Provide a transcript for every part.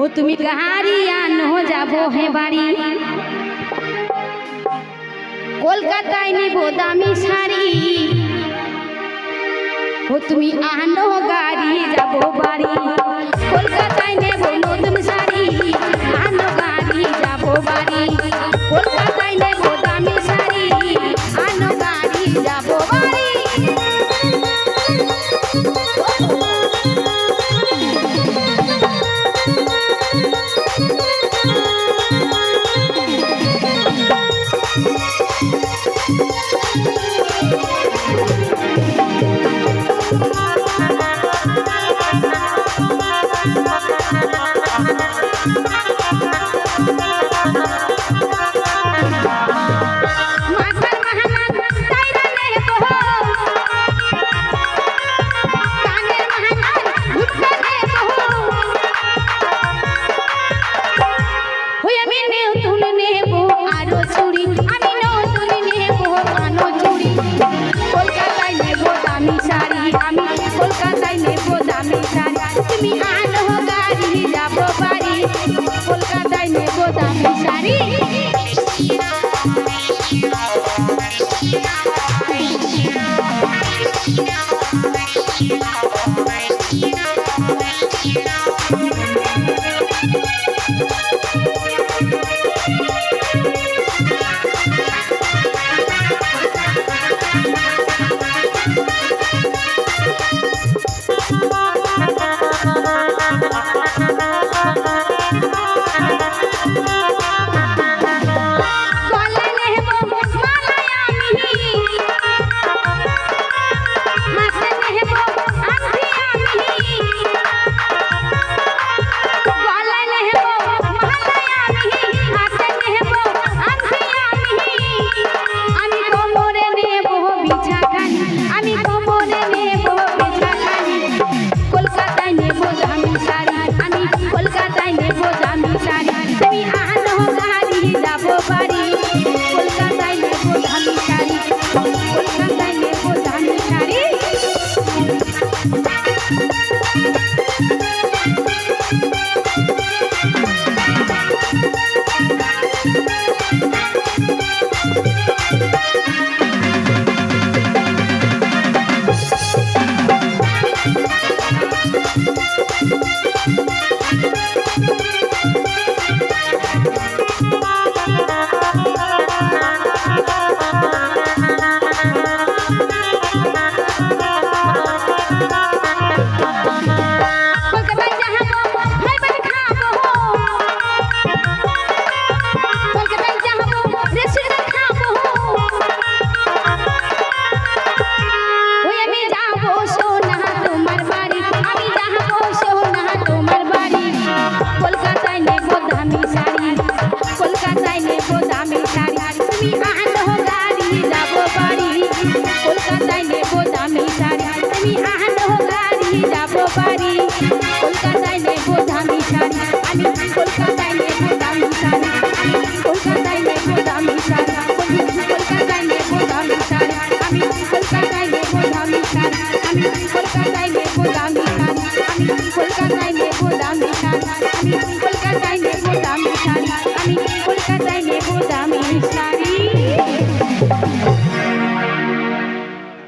ও তুমি গাড়িয়ান হো যাবো হে বাড়ি, কলকাতায় নেব দামি শাড়ি। ও তুমি আনো গাড়ি যাবো বাড়ি, কলকাতায় নেব নতুন শাড়ি। আনো গাড়ি যাবো বাড়ি, কলকাতায় নেব দামি শাড়ি। আনো গাড়ি যাবো বাড়ি। তুমি আনো গাড়ি যাবো বাড়ি, কলকাতায় নেব দামি শাড়ি।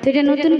তো এটা নতুন